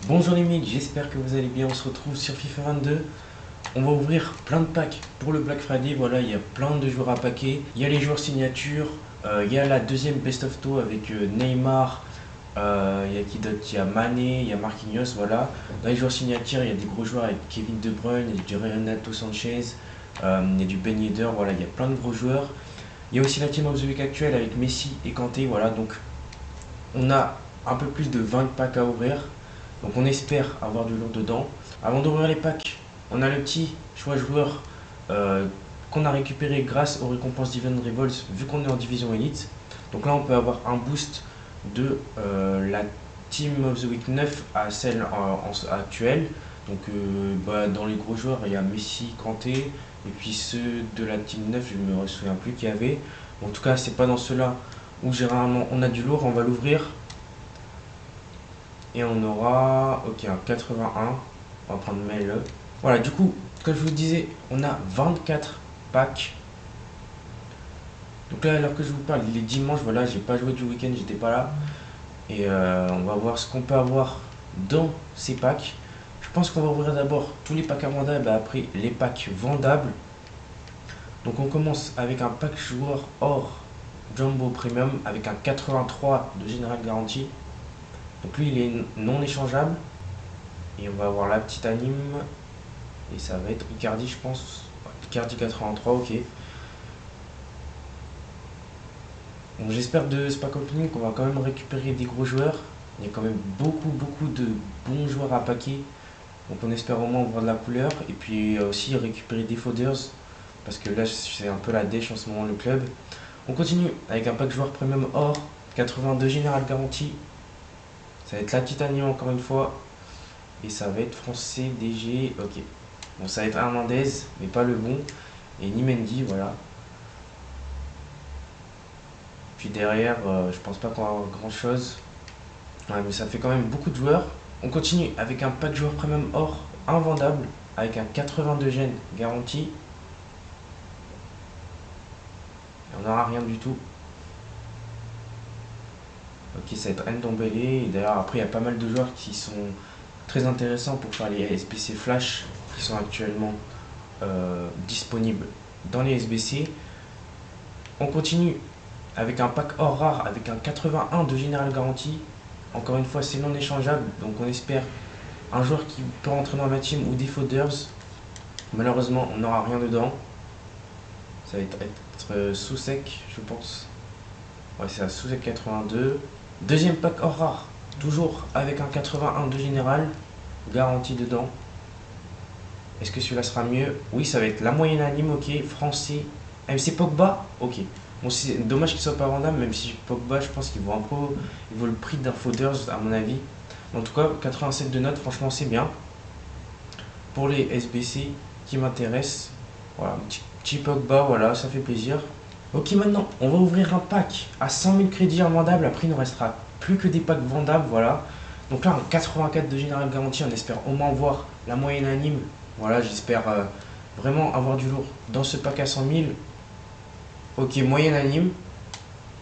Bonjour les mecs, j'espère que vous allez bien, on se retrouve sur FIFA 22. On va ouvrir plein de packs pour le Black Friday, voilà, il y a plein de joueurs à paquer. Il y a les joueurs signatures, il y a la deuxième Best of Two avec Neymar, il y a qui d'autre? Il y a Mané, il y a Marquinhos, voilà. Dans les joueurs signatures, il y a des gros joueurs avec Kevin De Bruyne, il y a du Renato Sanchez, il y a du Ben Yedder, voilà, il y a plein de gros joueurs. Il y a aussi la Team of the Week actuelle avec Messi et Kanté, voilà, donc on a un peu plus de 20 packs à ouvrir. Donc on espère avoir du lourd dedans. Avant d'ouvrir les packs, on a le petit choix joueur qu'on a récupéré grâce aux récompenses d'Event Revolts vu qu'on est en division élite. Donc là on peut avoir un boost de la Team of the Week 9 à celle actuelle. Donc dans les gros joueurs il y a Messi, Kanté et puis ceux de la Team 9 je ne me souviens plus qu'il y avait. En tout cas c'est pas dans ceux-là où généralement on a du lourd, on va l'ouvrir. Et on aura, ok, un 81. On va prendre mail. Voilà, du coup, comme je vous disais, on a 24 packs. Donc là, alors que je vous parle, il est dimanche, voilà, j'ai pas joué du week-end, j'étais pas là. Et on va voir ce qu'on peut avoir dans ces packs. Je pense qu'on va ouvrir d'abord tous les packs invendables et après les packs vendables. Donc on commence avec un pack joueur or Jumbo Premium avec un 83 de général garantie. Donc lui il est non échangeable. Et on va avoir la petite anime. Et ça va être Icardi je pense. Icardi 83, ok. Donc j'espère de ce pack opening qu'on va quand même récupérer des gros joueurs. Il y a quand même beaucoup de bons joueurs à paquer. Donc on espère au moins voir de la couleur. Et puis aussi récupérer des fodders. Parce que là c'est un peu la dèche en ce moment le club. On continue avec un pack joueur premium or. 82 général garantie. Ça va être la petite anime encore une fois. Et ça va être français, DG, ok. Bon, ça va être Hernandez, mais pas le bon. Et ni Mendy, voilà. Puis derrière, je pense pas qu'on va avoir grand chose. Ouais, mais ça fait quand même beaucoup de joueurs. On continue avec un pack joueur premium or invendable. Avec un 82 gènes garanti. Et on n'aura rien du tout. Ok, ça va être Ndombele. Et d'ailleurs, après, il y a pas mal de joueurs qui sont très intéressants pour faire les SBC Flash qui sont actuellement disponibles dans les SBC. On continue avec un pack or rare avec un 81 de général garantie. Encore une fois, c'est non échangeable, donc on espère un joueur qui peut rentrer dans ma team ou des fodders. Malheureusement, on n'aura rien dedans. Ça va être sous sec, je pense. Ouais, c'est un sous sec 82. Deuxième pack or rare, toujours avec un 81 de général garantie dedans. Est-ce que celui-là sera mieux? Oui, ça va être la moyenne anime, ok. Français. MC Pogba, ok. Bon, c'est dommage qu'il soit pas vendable, même si Pogba, je pense qu'il vaut un peu. Il vaut le prix d'un fodders, à mon avis. En tout cas, 87 de notes, franchement, c'est bien. Pour les SBC qui m'intéressent, voilà, un petit Pogba, voilà, ça fait plaisir. Ok, maintenant, on va ouvrir un pack à 100 000 crédits invendables. Après, il ne restera plus que des packs vendables, voilà. Donc là, un 84 de général garantie, on espère au moins voir la moyenne anime. Voilà, j'espère vraiment avoir du lourd dans ce pack à 100 000. Ok, moyenne anime.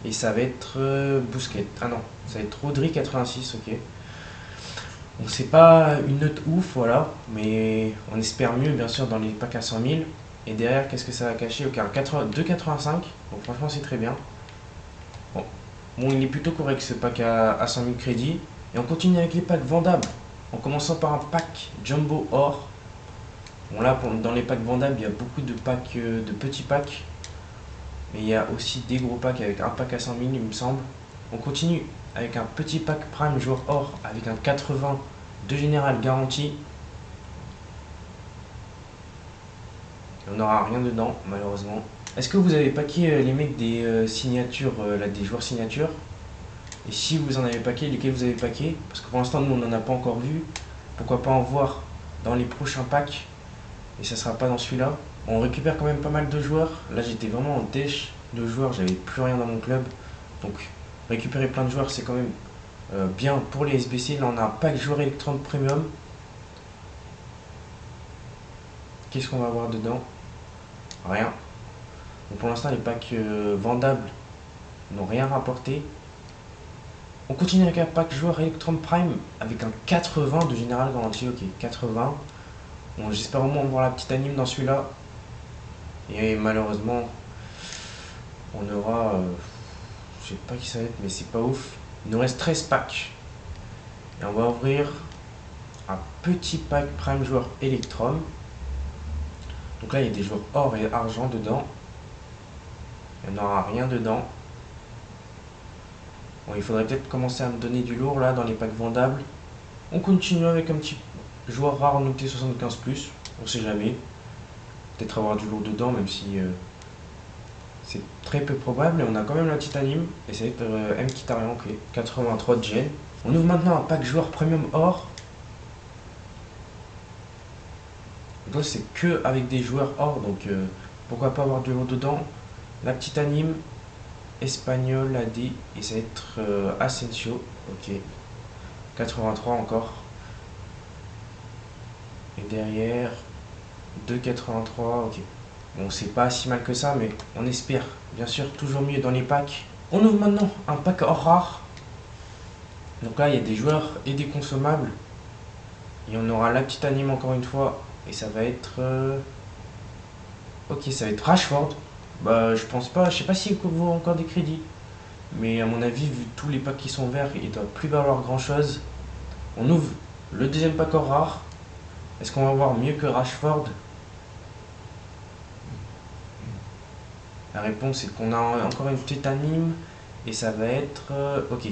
Et ça va être Bousquet. Ah non, ça va être Rodri 86, ok. Bon, c'est pas une note ouf, voilà. Mais on espère mieux, bien sûr, dans les packs à 100 000. Et derrière, qu'est-ce que ça va cacher? Ok, un 2,85. Donc franchement, c'est très bien. Bon. Il est plutôt correct ce pack à 100 000 crédits. Et on continue avec les packs vendables. En commençant par un pack Jumbo Or. Bon là, dans les packs vendables, il y a beaucoup de packs, de petits packs. Mais il y a aussi des gros packs avec un pack à 100 000, il me semble. On continue avec un petit pack Prime joueur or avec un 80 de général garantie. On n'aura rien dedans, malheureusement. Est-ce que vous avez paqué les mecs des signatures, là, des joueurs signatures? Et si vous en avez paqué, lesquels vous avez paqué? Parce que pour l'instant, nous, on n'en a pas encore vu. Pourquoi pas en voir dans les prochains packs? Et ça sera pas dans celui-là. On récupère quand même pas mal de joueurs. Là, j'étais vraiment en dèche de joueurs. J'avais plus rien dans mon club. Donc, récupérer plein de joueurs, c'est quand même bien pour les SBC. Là, on a un pack joueur Electron Premium. Qu'est-ce qu'on va avoir dedans? Rien. Donc, pour l'instant, les packs vendables n'ont rien rapporté. On continue avec un pack joueur Electrum Prime avec un 80 de général garanti. Ok, 80. Bon, j'espère au moins voir la petite anime dans celui-là. Et malheureusement, on aura. Je sais pas qui ça va être, mais c'est pas ouf. Il nous reste 13 packs. Et on va ouvrir un petit pack Prime joueur Electrum. Donc là, il y a des joueurs or et argent dedans. Il n'y en aura rien dedans. Bon, il faudrait peut-être commencer à me donner du lourd là dans les packs vendables. On continue avec un petit joueur rare noté 75+. On sait jamais. Peut-être avoir du lourd dedans, même si c'est très peu probable. Et on a quand même la petite anime. Et ça va être M Kitarian, ok. 83 de gen. On ouvre maintenant un pack joueur premium or. Donc là, c'est que avec des joueurs or. Donc pourquoi pas avoir du lourd dedans. La petite anime. Espagnol, AD, et ça va être Asensio, ok. 83 encore. Et derrière, 2,83, ok. Bon, c'est pas si mal que ça, mais on espère. Bien sûr, toujours mieux dans les packs. On ouvre maintenant un pack or rare. Donc là, il y a des joueurs et des consommables. Et on aura la petite anime encore une fois. Et ça va être... Ok, ça va être Rashford. Bah, je pense pas, je sais pas s'il vaut encore des crédits. Mais à mon avis, vu tous les packs qui sont verts, il doit plus valoir grand chose. On ouvre le deuxième pack or rare. Est-ce qu'on va voir mieux que Rashford? La réponse est qu'on a encore une petite anime. Et ça va être... ok,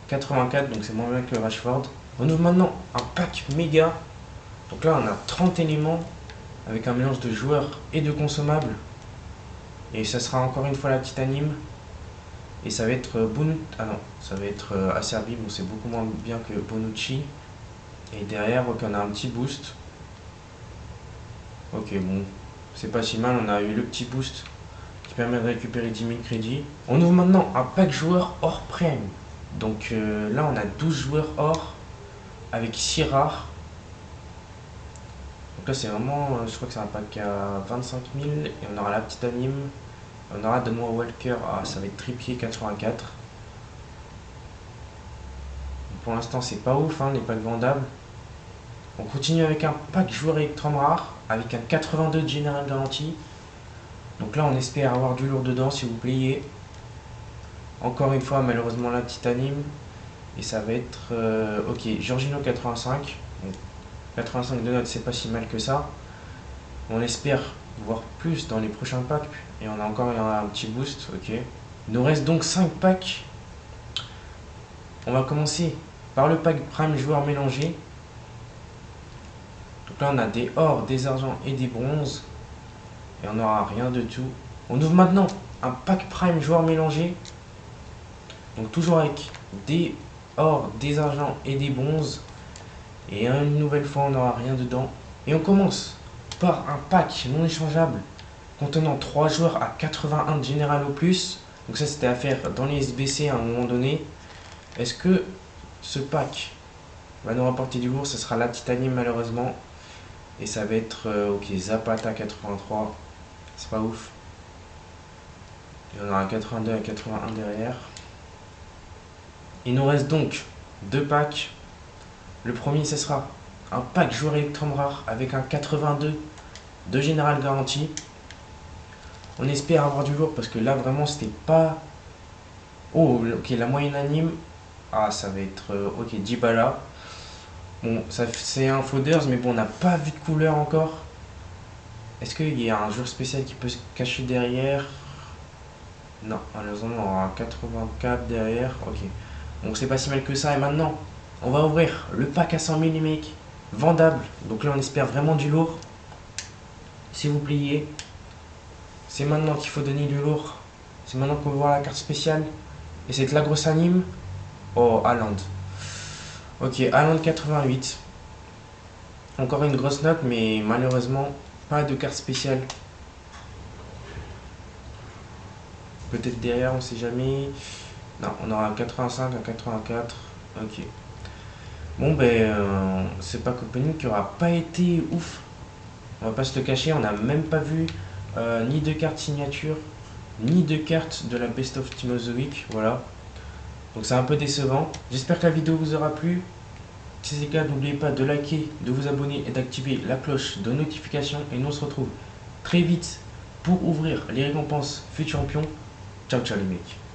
84, donc c'est moins bien que Rashford. On ouvre maintenant un pack méga. Donc là, on a 30 éléments avec un mélange de joueurs et de consommables. Et ça sera encore une fois la petite anime. Et ça va être Ah non, ça va être Acerbi. Bon, c'est beaucoup moins bien que Bonucci. Et derrière, ok, on a un petit boost. Ok, bon, c'est pas si mal. On a eu le petit boost qui permet de récupérer 10 000 crédits. On ouvre maintenant un pack joueur hors prime. Donc là, on a 12 joueurs hors avec 6 rares. Donc là, c'est vraiment, je crois que c'est un pack à 25 000. Et on aura la petite anime. On aura de moi Walker. Ah, ça va être Trippier 84. Pour l'instant, c'est pas ouf, hein, les packs vendables. On continue avec un pack joueur Electrum rare avec un 82 de général garanti. Donc là, on espère avoir du lourd dedans, s'il vous plaît. Encore une fois, malheureusement, la petite anime. Et ça va être... ok, Jorginho 85. Bon, 85 de notes, c'est pas si mal que ça. On espère voir plus dans les prochains packs. Et on a encore un petit boost, ok. Il nous reste donc 5 packs. On va commencer par le pack Prime joueur mélangé. Donc là, on a des ors, des argents et des bronzes. Et on n'aura rien de tout. On ouvre maintenant un pack Prime joueur mélangé. Donc toujours avec des ors, des argents et des bronzes. Et une nouvelle fois, on n'aura rien dedans. Et on commence par un pack non échangeable contenant 3 joueurs à 81 de général au plus. Donc ça, c'était à faire dans les SBC à un moment donné. Est-ce que ce pack va nous rapporter du lourd? Ce sera la petite anime malheureusement. Et ça va être ok, Zapata 83. C'est pas ouf. Il y en aura un 82 et 81 derrière. Il nous reste donc 2 packs. Le premier, ce sera un pack joueur Electrum rare avec un 82 de général garanti. On espère avoir du lourd parce que là vraiment c'était pas... Oh ok, la moyenne anime. Ah, ça va être ok, Dybala. Bon, c'est un Fodders, mais bon, on n'a pas vu de couleur encore. Est-ce qu'il y a un joueur spécial qui peut se cacher derrière? Non, malheureusement on aura un 84 derrière. Ok, donc c'est pas si mal que ça. Et maintenant, on va ouvrir le pack à 100 000 les mecs, vendable. Donc là on espère vraiment du lourd. S'il vous plaît, c'est maintenant qu'il faut donner du lourd. C'est maintenant qu'on va voir la carte spéciale. Et c'est de la grosse anime. Oh, Haaland. Ok, Haaland 88. Encore une grosse note, mais malheureusement, pas de carte spéciale. Peut-être derrière, on sait jamais. Non, on aura un 85, un 84. Ok. Bon, ben, c'est pas Copenhague qui aura pas été ouf. On va pas se le cacher, on n'a même pas vu ni de carte signature, ni de carte de la Best of Timozovic. Voilà. Donc c'est un peu décevant. J'espère que la vidéo vous aura plu. Si c'est le cas, n'oubliez pas de liker, de vous abonner et d'activer la cloche de notification. Et nous on se retrouve très vite pour ouvrir les récompenses Futur Champion. Ciao ciao les mecs.